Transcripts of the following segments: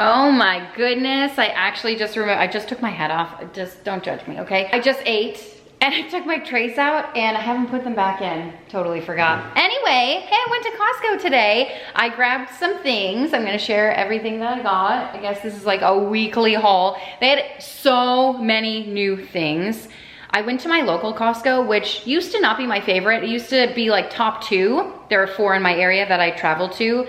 Oh my goodness, I actually just remember, I just took my hat off. Just don't judge me, okay? I just ate and I took my trays out and I haven't put them back in. Totally forgot. Anyway, hey, I went to Costco today. I grabbed some things. I'm gonna share everything that I got. I guess this is like a weekly haul. They had so many new things. I went to my local Costco, which used to not be my favorite. It used to be like top 2. There are 4 in my area that I travel to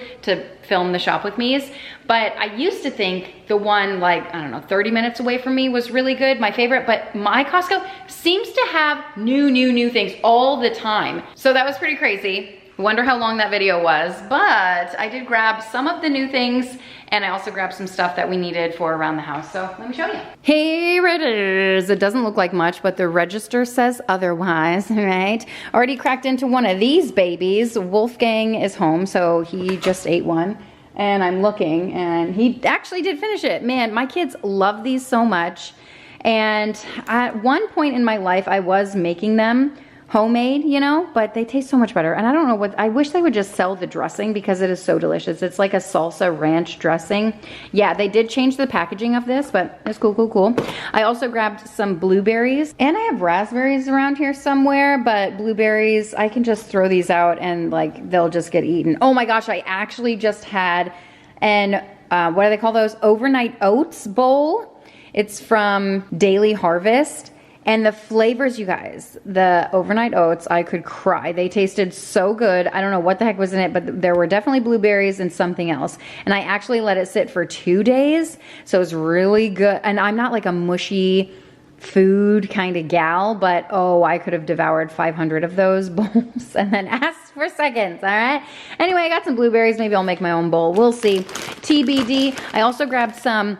film the shop with me's. But I used to think the one like, I don't know, 30 minutes away from me was really good, my favorite. But my Costco seems to have new things all the time. So that was pretty crazy. Wonder how long that video was, but I did grab some of the new things and I also grabbed some stuff that we needed for around the house. So let me show you. Hey Redditors, it doesn't look like much, but the register says otherwise, right? Already cracked into one of these babies. Wolfgang is home, so he just ate one. And I'm looking and he actually did finish it. Man, my kids love these so much. And at one point in my life, I was making them homemade, you know, but they taste so much better. And I don't know what, I wish they would just sell the dressing because it is so delicious. It's like a salsa ranch dressing. Yeah, they did change the packaging of this, but it's cool. I also grabbed some blueberries and I have raspberries around here somewhere, but blueberries, I can just throw these out and like, they'll just get eaten. Oh my gosh, I actually just had an, what do they call those? Overnight oats bowl. It's from Daily Harvest. And the flavors, you guys, the overnight oats, I could cry. They tasted so good. I don't know what the heck was in it, but there were definitely blueberries and something else. And I actually let it sit for 2 days. So it was really good. And I'm not like a mushy food kind of gal, but oh, I could have devoured 500 of those bowls and then asked for seconds, all right? Anyway, I got some blueberries. Maybe I'll make my own bowl. We'll see. TBD. I also grabbed some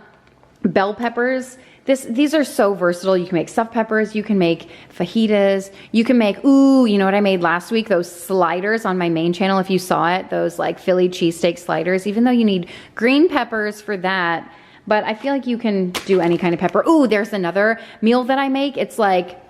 bell peppers. These are so versatile. You can make stuffed peppers, you can make fajitas, you can make, ooh, you know what I made last week? Those sliders on my main channel, if you saw it, those like Philly cheesesteak sliders, even though you need green peppers for that, but I feel like you can do any kind of pepper. Ooh, there's another meal that I make. It's like,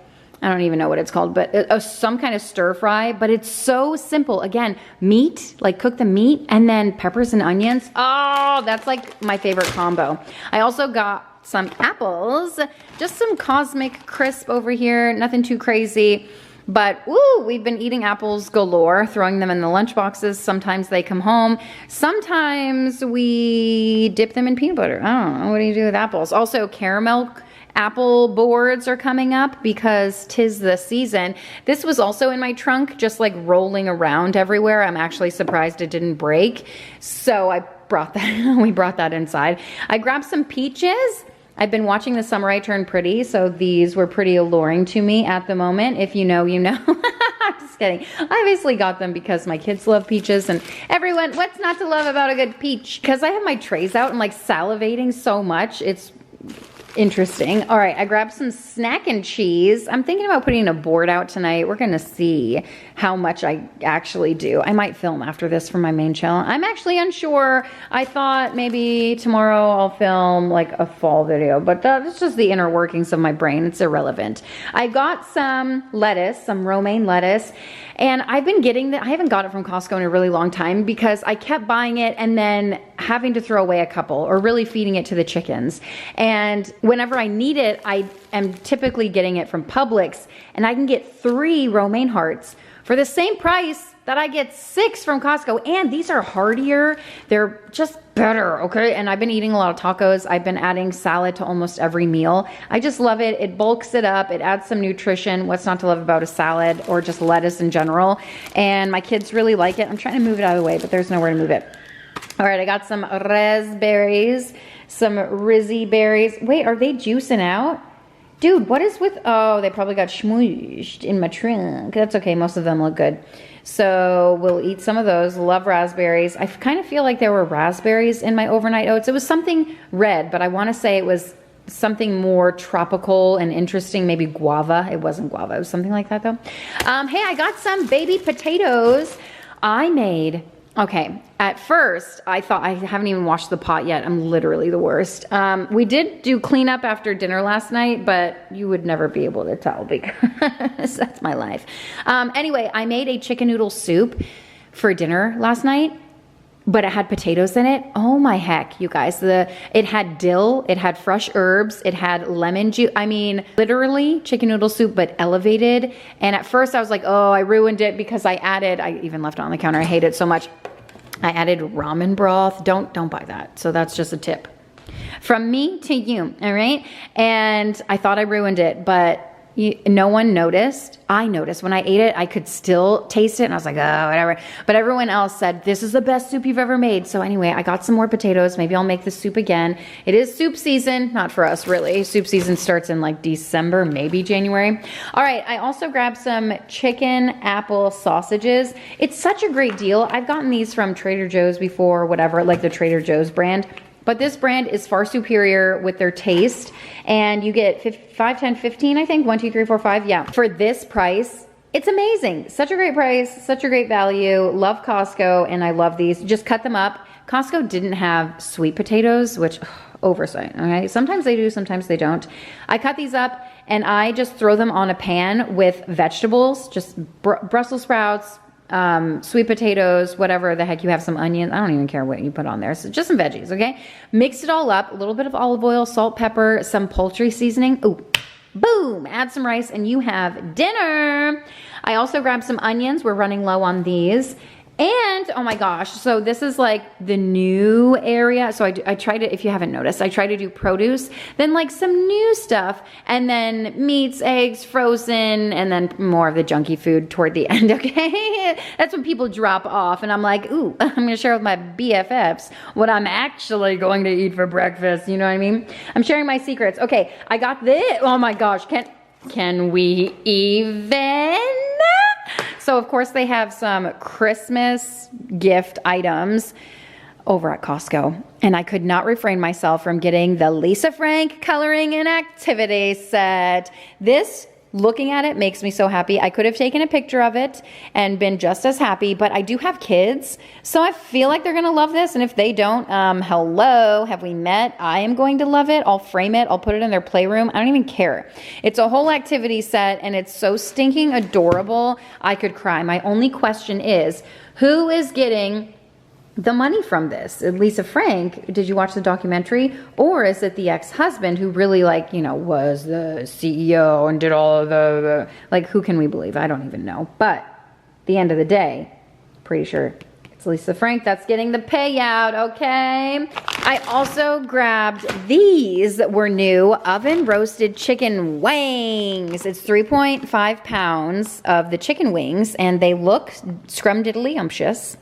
I don't even know what it's called, but some kind of stir fry, but it's so simple. Again, meat, like cook the meat and then peppers and onions. Oh, that's like my favorite combo. I also got some apples, just some Cosmic Crisp over here, nothing too crazy, but woo, we've been eating apples galore, throwing them in the lunch boxes. Sometimes they come home. Sometimes we dip them in peanut butter. I don't know, what do you do with apples? Also, caramel apple boards are coming up because 'tis the season. This was also in my trunk, just like rolling around everywhere. I'm actually surprised it didn't break. So I brought that, we brought that inside. I grabbed some peaches. I've been watching The Summer I Turned Pretty, so these were pretty alluring to me at the moment. If you know, you know. I'm just kidding. I obviously got them because my kids love peaches, and everyone, what's not to love about a good peach? Because I have my trays out and like salivating so much, it's interesting. All right, I grabbed some snack and cheese. I'm thinking about putting a board out tonight. We're gonna see how much I actually do. I might film after this for my main channel. I'm actually unsure. I thought maybe tomorrow I'll film like a fall video, but that's just the inner workings of my brain. It's irrelevant. I got some lettuce, some romaine lettuce, and I've been getting that. I haven't got it from Costco in a really long time because I kept buying it and then having to throw away a couple or really feeding it to the chickens. And whenever I need it, I am typically getting it from Publix, and I can get 3 romaine hearts for the same price that I get 6 from Costco. And these are heartier. They're just better, okay? And I've been eating a lot of tacos. I've been adding salad to almost every meal. I just love it. It bulks it up. It adds some nutrition. What's not to love about a salad or just lettuce in general? And my kids really like it. I'm trying to move it out of the way, but there's nowhere to move it. All right, I got some raspberries, some Rizzy berries. Wait, are they juicing out? Dude, what is with, oh, they probably got smooshed in my trunk. That's okay, most of them look good. So we'll eat some of those. Love raspberries. I kind of feel like there were raspberries in my overnight oats. It was something red, but I want to say it was something more tropical and interesting, maybe guava. It wasn't guava, it was something like that though. Hey, I got some baby potatoes. I made, okay, at first I thought, I haven't even washed the pot yet. I'm literally the worst. We did do cleanup after dinner last night, but you would never be able to tell because that's my life. Anyway, I made a chicken noodle soup for dinner last night. but it had potatoes in it. Oh my heck, you guys. It had dill, it had fresh herbs, it had lemon juice. I mean, literally chicken noodle soup, but elevated. And at first I was like, oh, I ruined it because I even left it on the counter. I hate it so much. I added ramen broth. Don't buy that. So that's just a tip from me to you, all right? And I thought I ruined it, but no one noticed. I noticed when I ate it, I could still taste it, and I was like, oh, whatever. But everyone else said, this is the best soup you've ever made. So anyway, I got some more potatoes. Maybe I'll make the soup again. It is soup season, not for us really. Soup season starts in like December, maybe January. All right, I also grabbed some chicken apple sausages. It's such a great deal. I've gotten these from Trader Joe's before, whatever, like the Trader Joe's brand. But this brand is far superior with their taste. And you get 5, 10, 15, I think. 1, 2, 3, 4, 5. Yeah. For this price, it's amazing. Such a great price, such a great value. Love Costco, and I love these. Just cut them up. Costco didn't have sweet potatoes, which, oversight, okay? Sometimes they do, sometimes they don't. I cut these up, and I just throw them on a pan with vegetables, just Brussels sprouts, sweet potatoes, whatever the heck you have, some onions. I don't even care what you put on there. So just some veggies, okay? Mix it all up, a little bit of olive oil, salt, pepper, some poultry seasoning. Ooh, boom, add some rice and you have dinner. I also grabbed some onions. We're running low on these. And, oh my gosh, so this is like the new area. So I try to, if you haven't noticed, I try to do produce, then like some new stuff, and then meats, eggs, frozen, and then more of the junky food toward the end, okay? That's when people drop off, and I'm like, ooh, I'm gonna share with my BFFs what I'm actually going to eat for breakfast, you know what I mean? I'm sharing my secrets. Okay, I got this. Oh my gosh, can we even? So of course they have some Christmas gift items over at Costco, and I could not refrain myself from getting the Lisa Frank coloring and activity set. This, looking at it, makes me so happy. I could have taken a picture of it and been just as happy, but I do have kids, so I feel like they're gonna love this, and if they don't, hello, have we met? I am going to love it. I'll frame it. I'll put it in their playroom. I don't even care. It's a whole activity set, and it's so stinking adorable. I could cry. My only question is, who is getting the money from this? Lisa Frank, did you watch the documentary? Or is it the ex-husband who really, like, you know, was the CEO and did all of the like, who can we believe? I don't even know. But at the end of the day, pretty sure it's Lisa Frank that's getting the payout, okay? I also grabbed these that were new oven roasted chicken wings. It's 3.5 pounds of the chicken wings, and they look scrumdiddlyumptious.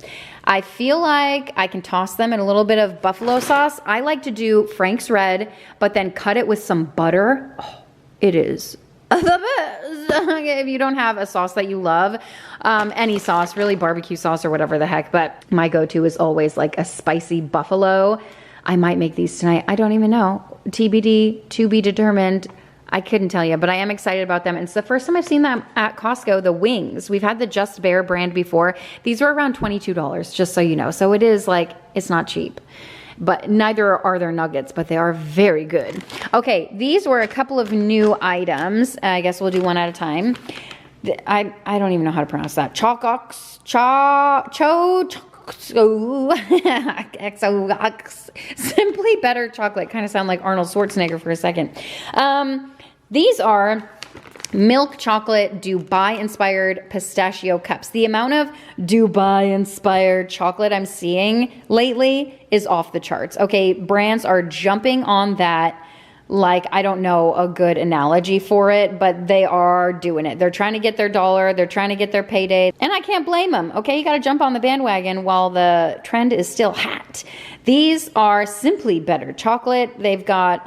I feel like I can toss them in a little bit of buffalo sauce. I like to do Frank's Red, but then cut it with some butter. Oh, it is the best. If you don't have a sauce that you love, any sauce, really barbecue sauce or whatever the heck, but my go-to is always like a spicy buffalo. I might make these tonight. I don't even know. TBD, to be determined. I couldn't tell you, but I am excited about them. And it's the first time I've seen them at Costco, the wings. We've had the Just Bear brand before. These were around $22, just so you know. So it is like, it's not cheap. But neither are their nuggets, but they are very good. Okay, these were a couple of new items. I guess we'll do one at a time. I don't even know how to pronounce that. Simply Better chocolate. Kind of sound like Arnold Schwarzenegger for a second. These are milk chocolate Dubai inspired pistachio cups. The amount of Dubai inspired chocolate I'm seeing lately is off the charts. Okay, brands are jumping on that. Like, I don't know a good analogy for it, but they are doing it. They're trying to get their dollar. They're trying to get their payday. And I can't blame them. Okay, you got to jump on the bandwagon while the trend is still hot. These are Simply Better chocolate. They've got,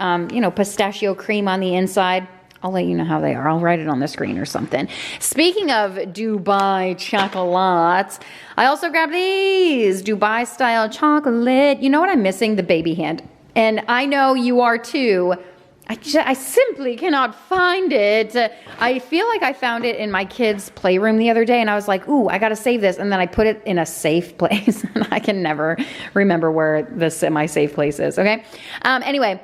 pistachio cream on the inside. I'll let you know how they are. I'll write it on the screen or something. Speaking of Dubai chocolate, I also grabbed these Dubai style chocolate. You know what I'm missing? The baby hand. And I know you are too. I simply cannot find it. I feel like I found it in my kids' playroom the other day, and I was like, ooh, I gotta save this. And then I put it in a safe place, and I can never remember where my safe place is, okay? Anyway,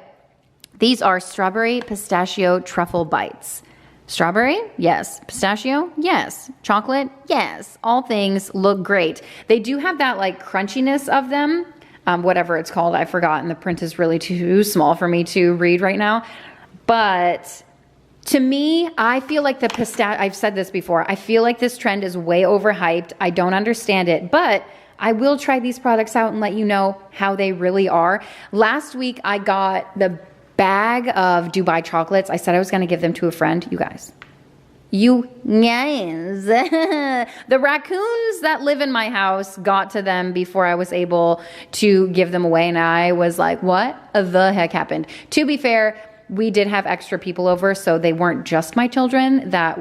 these are strawberry pistachio truffle bites. Strawberry? Yes. Pistachio? Yes. Chocolate? Yes. All things look great. They do have that like crunchiness of them, whatever it's called. I forgot, and the print is really too small for me to read right now. But to me, I feel like the pistachio, I've said this before, I feel like this trend is way overhyped. I don't understand it, but I will try these products out and let you know how they really are. Last week, I got the bag of Dubai chocolates. I said I was going to give them to a friend. You guys, the raccoons that live in my house got to them before I was able to give them away. And I was like, what the heck happened? To be fair, we did have extra people over, so they weren't just my children that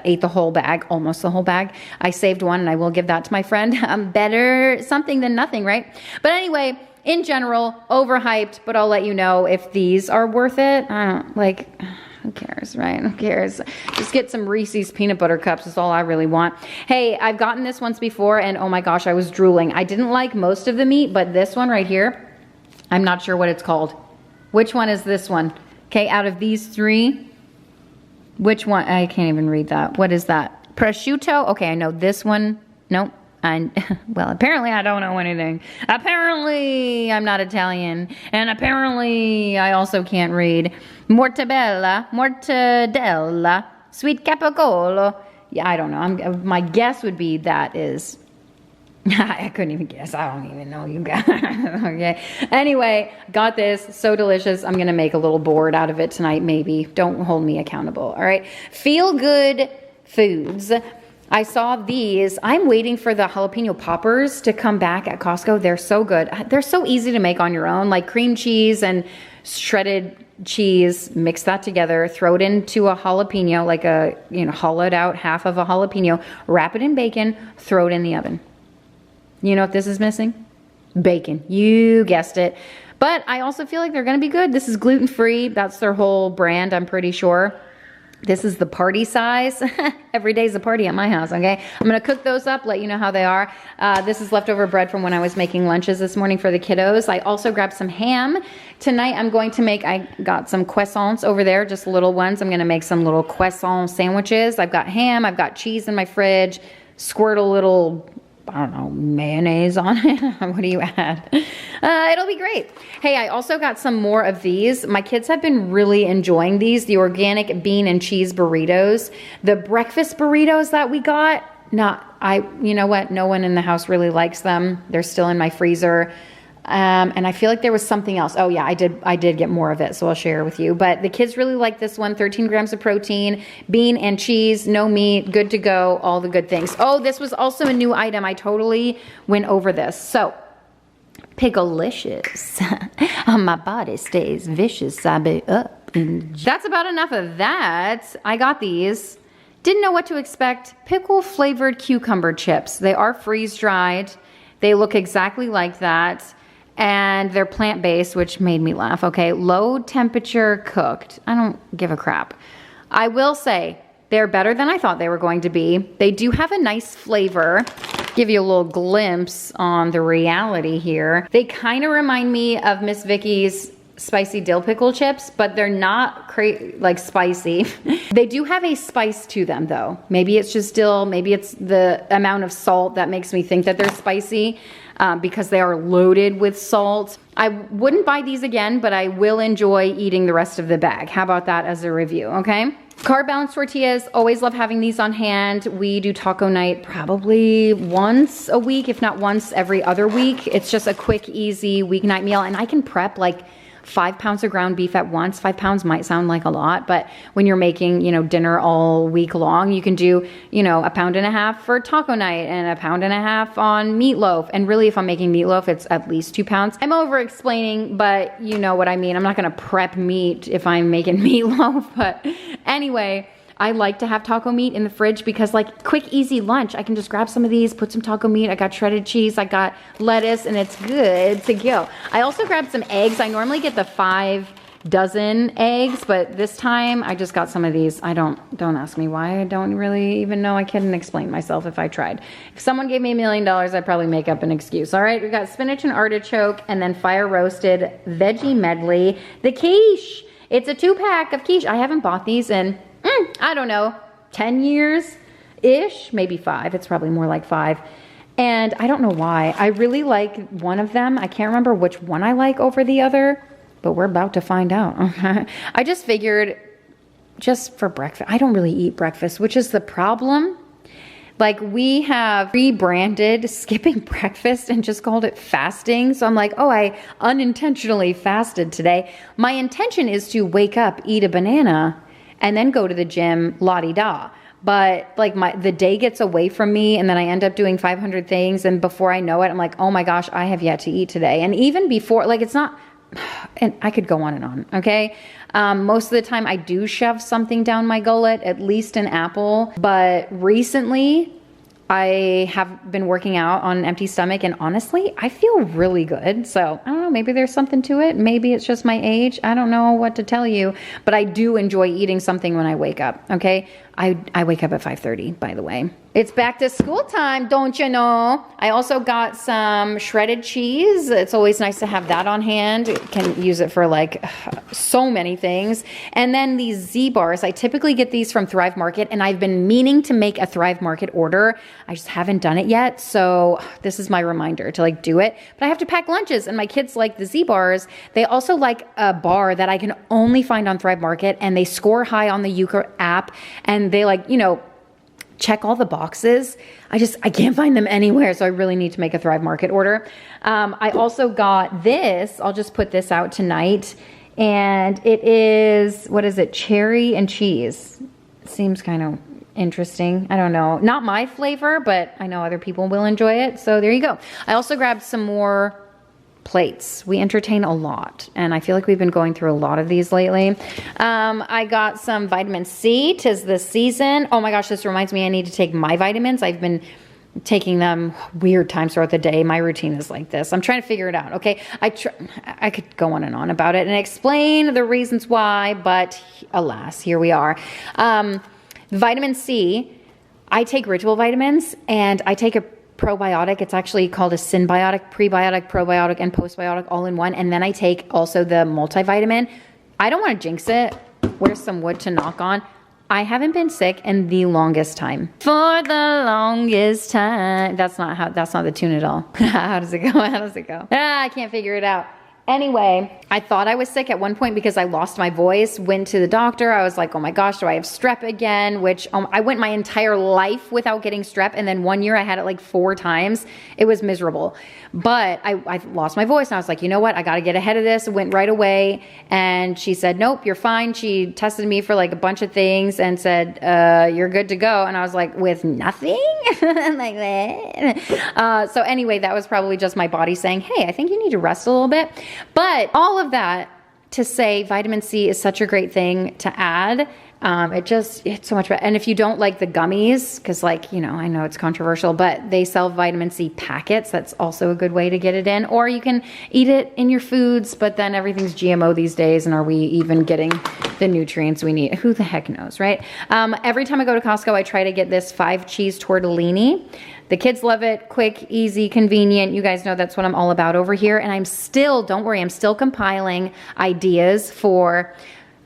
ate the whole bag, almost the whole bag. I saved one and I will give that to my friend. Better something than nothing, right? But anyway, in general, overhyped, but I'll let you know if these are worth it. Who cares, right? Who cares? Just get some Reese's peanut butter cups is all I really want. Hey, I've gotten this once before and oh my gosh, I was drooling. I didn't like most of the meat, but this one right here, I'm not sure what it's called. Which one is this one? Okay, out of these three, which one? I can't even read that. What is that? Prosciutto? Okay, I know this one. Nope. And well, apparently I don't know anything. Apparently I'm not Italian. And apparently I also can't read. Mortadella, sweet capicolo. Yeah, I don't know. My guess would be that is, I couldn't even guess. I don't even know, you guys. Okay. Anyway, got this. So delicious. I'm going to make a little board out of it tonight, maybe. Don't hold me accountable. All right. Feel good foods. I saw these. I'm waiting for the jalapeno poppers to come back at Costco. They're so good. They're so easy to make on your own, like cream cheese and shredded cheese. Mix that together, throw it into a jalapeno, like a, hollowed out half of a jalapeno, wrap it in bacon, throw it in the oven. You know what this is missing? Bacon. You guessed it. But I also feel like they're going to be good. This is gluten-free. That's their whole brand, I'm pretty sure. This is the party size. Every day's a party at my house, okay? I'm gonna cook those up, let you know how they are. This is leftover bread from when I was making lunches this morning for the kiddos. I also grabbed some ham. Tonight I'm going to make, I got some croissants over there, just little ones. I'm gonna make some little croissant sandwiches. I've got ham, I've got cheese in my fridge, squirt a little, I don't know, mayonnaise on it. What do you add? It'll be great. Hey, I also got some more of these. My kids have been really enjoying these, the organic bean and cheese burritos. The breakfast burritos that we got, you know what? No one in the house really likes them. They're still in my freezer. And I feel like there was something else. Oh yeah, I did get more of it, so I'll share with you. But the kids really like this one, 13 grams of protein, bean and cheese, no meat, good to go, all the good things. Oh, this was also a new item. I totally went over this. So, Picklelicious. My body stays vicious, I be up. That's about enough of that. I got these. Didn't know what to expect. Pickle flavored cucumber chips. They are freeze dried. They look exactly like that. And they're plant-based, which made me laugh. Okay, low temperature cooked. I don't give a crap. I will say they're better than I thought they were going to be. They do have a nice flavor. Give you a little glimpse on the reality here. They kind of remind me of Miss Vicky's spicy dill pickle chips, but they're not like spicy. They do have a spice to them though. Maybe it's just dill, maybe it's the amount of salt that makes me think that they're spicy. Because they are loaded with salt. I wouldn't buy these again, but I will enjoy eating the rest of the bag. How about that as a review, okay? Carb balanced tortillas, always love having these on hand. We do taco night probably once a week, if not once every other week. It's just a quick, easy weeknight meal, and I can prep like 5 pounds of ground beef at once. 5 pounds might sound like a lot, but when you're making, dinner all week long, you can do, 1.5 pounds for taco night and 1.5 pounds on meatloaf. And really, if I'm making meatloaf, it's at least 2 pounds. I'm over explaining, but you know what I mean. I'm not gonna prep meat if I'm making meatloaf, but anyway, I like to have taco meat in the fridge because like quick, easy lunch. I can just grab some of these, put some taco meat. I got shredded cheese, I got lettuce, and it's good to go. I also grabbed some eggs. I normally get the 5 dozen eggs, but this time I just got some of these. Don't ask me why. I don't really even know. I couldn't explain myself if I tried. If someone gave me $1 million, I'd probably make up an excuse. All right, we got spinach and artichoke and then fire roasted veggie medley. The quiche. It's a 2-pack of quiche. I haven't bought these in I don't know, 10 years-ish, maybe 5. It's probably more like 5. And I don't know why. I really like one of them. I can't remember which one I like over the other, but we're about to find out. I just figured just for breakfast. I don't really eat breakfast, which is the problem. Like, we have rebranded skipping breakfast and just called it fasting. So I'm like, oh, I unintentionally fasted today. My intention is to wake up, eat a banana, and then go to the gym, la-di-da. But like the day gets away from me, and then I end up doing 500 things. And before I know it, I'm like, oh my gosh, I have yet to eat today. And even before, like, it's not, and I could go on and on, okay? Most of the time I do shove something down my gullet, at least an apple. But recently I have been working out on an empty stomach, and honestly, I feel really good. So I don't know, maybe there's something to it. Maybe it's just my age. I don't know what to tell you, but I do enjoy eating something when I wake up, okay? I wake up at 5:30, by the way. It's back to school time, don't you know? I also got some shredded cheese. It's always nice to have that on hand. Can use it for like so many things. And then these Z bars, I typically get these from Thrive Market, and I've been meaning to make a Thrive Market order. I just haven't done it yet. So this is my reminder to like do it. But I have to pack lunches, and my kids like the Z bars. They also like a bar that I can only find on Thrive Market, and they score high on the Euchre app, and they like, you know, check all the boxes. I can't find them anywhere, so I really need to make a Thrive Market order. I also got this. I'll just put this out tonight, and it is, what is it? Cherry and cheese. Seems kind of interesting. I don't know. Not my flavor, but I know other people will enjoy it, so there you go. I also grabbed some more plates. We entertain a lot, and I feel like we've been going through a lot of these lately. I got some vitamin C. 'Tis the season. Oh my gosh, this reminds me I need to take my vitamins. I've been taking them weird times throughout the day. My routine is like this. I'm trying to figure it out, okay? I could go on and on about it and explain the reasons why, but alas, here we are. Vitamin C, I take Ritual vitamins, and I take a probiotic. It's actually called a symbiotic, prebiotic, probiotic, and postbiotic all in one. And then I take also the multivitamin. I don't want to jinx it. Where's some wood to knock on? I haven't been sick in the longest time. For the longest time. That's not the tune at all. How does it go? How does it go? I can't figure it out. Anyway, I thought I was sick at one point because I lost my voice, went to the doctor. I was like, oh my gosh, do I have strep again? Which I went my entire life without getting strep. And then one year I had it like 4 times. It was miserable. But I lost my voice, and I was like, you know what? I got to get ahead of this. Went right away. And she said, nope, you're fine. She tested me for like a bunch of things and said, you're good to go. And I was like, with nothing? Like that. So anyway, that was probably just my body saying, hey, I think you need to rest a little bit. But all of that to say vitamin C is such a great thing to add. It's so much better. And if you don't like the gummies, because like, you know, I know it's controversial, but they sell vitamin C packets. That's also a good way to get it in. Or you can eat it in your foods, but then everything's GMO these days. And are we even getting the nutrients we need? Who the heck knows, right? Every time I go to Costco, I try to get this 5 cheese tortellini. The kids love it. Quick, easy, convenient. You guys know that's what I'm all about over here. And I'm still, don't worry, I'm still compiling ideas for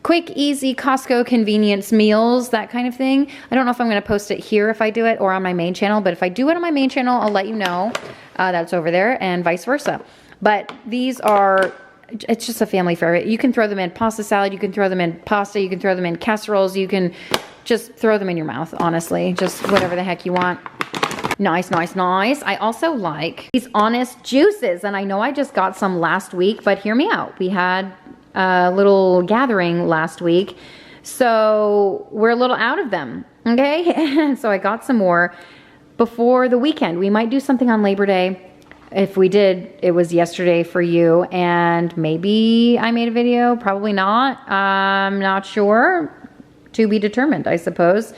quick, easy Costco convenience meals, that kind of thing. I don't know if I'm going to post it here if I do it or on my main channel, but if I do it on my main channel, I'll let you know. That's over there, and vice versa. But these are, it's just a family favorite. You can throw them in pasta salad. You can throw them in pasta. You can throw them in casseroles. You can just throw them in your mouth, honestly. Just whatever the heck you want. Nice, nice, nice. I also like these Honest juices, and I know I just got some last week, but hear me out. We had a little gathering last week, so we're a little out of them, okay? So I got some more before the weekend. We might do something on Labor Day. If we did, it was yesterday for you, and maybe I made a video, probably not. I'm not sure. To be determined, I suppose.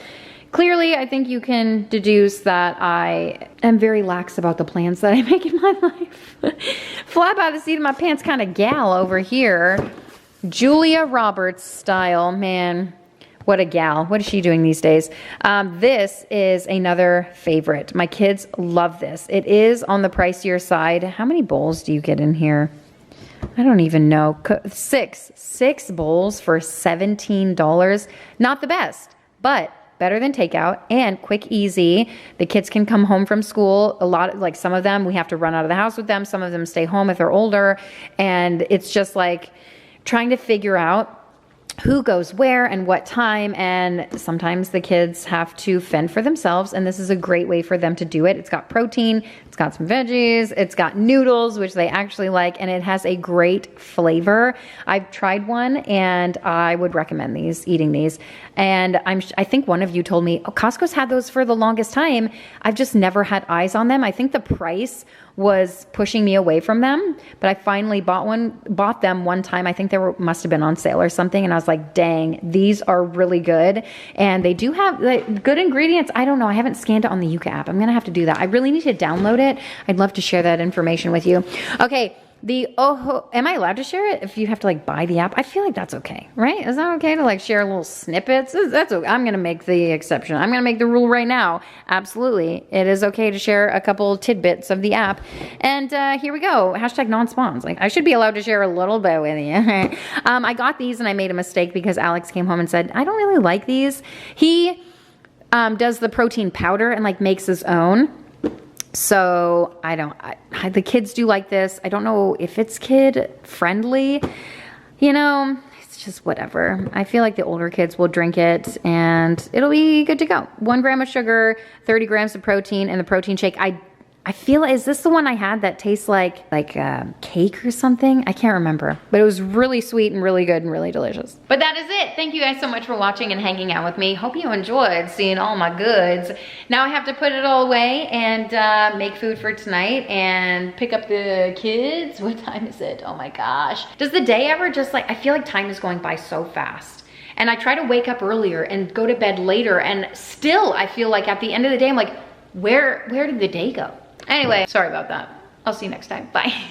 Clearly, I think you can deduce that I am very lax about the plans that I make in my life. Fly by the seat of my pants kind of gal over here. Julia Roberts style. Man, what a gal. What is she doing these days? This is another favorite. My kids love this. It is on the pricier side. How many bowls do you get in here? I don't even know, six bowls for $17. Not the best, but better than takeout and quick, easy. The kids can come home from school. Like some of them, we have to run out of the house with them. Some of them stay home if they're older. And it's just like trying to figure out who goes where and what time, and sometimes the kids have to fend for themselves, and this is a great way for them to do it. It's got protein, it's got some veggies, it's got noodles, which they actually like, and it has a great flavor. I've tried one, and I would recommend eating these. And I think one of you told me, oh, Costco's had those for the longest time. I've just never had eyes on them. I think the price was pushing me away from them, but I finally bought them one time. I think they must have been on sale or something, and I was like, dang, these are really good. And they do have good ingredients. I don't know, I haven't scanned it on the Yuka app. I'm gonna have to do that. I really need to download it. I'd love to share that information with you. Okay, am I allowed to share it if you have to like buy the app? I feel like that's okay, right? Is that okay to like share little snippets? That's okay. I'm gonna make the exception. I'm gonna make the rule right now. Absolutely, it is okay to share a couple tidbits of the app. And here we go. Hashtag non-spawns. Like I should be allowed to share a little bit with you. I got these and I made a mistake because Alex came home and said, I don't really like these. He does the protein powder and like makes his own. So the kids do like this. I don't know if it's kid friendly, you know, it's just whatever. I feel like the older kids will drink it and it'll be good to go. 1 gram of sugar, 30 grams of protein, and the protein shake. I feel, is this the one I had that tastes like cake or something? I can't remember, but it was really sweet and really good and really delicious. But that is it. Thank you guys so much for watching and hanging out with me. Hope you enjoyed seeing all my goods. Now I have to put it all away and make food for tonight and pick up the kids. What time is it? Oh my gosh. Does the day ever just like, I feel like time is going by so fast. And I try to wake up earlier and go to bed later, and still I feel like at the end of the day, I'm like, where did the day go? Anyway, sorry about that. I'll see you next time. Bye.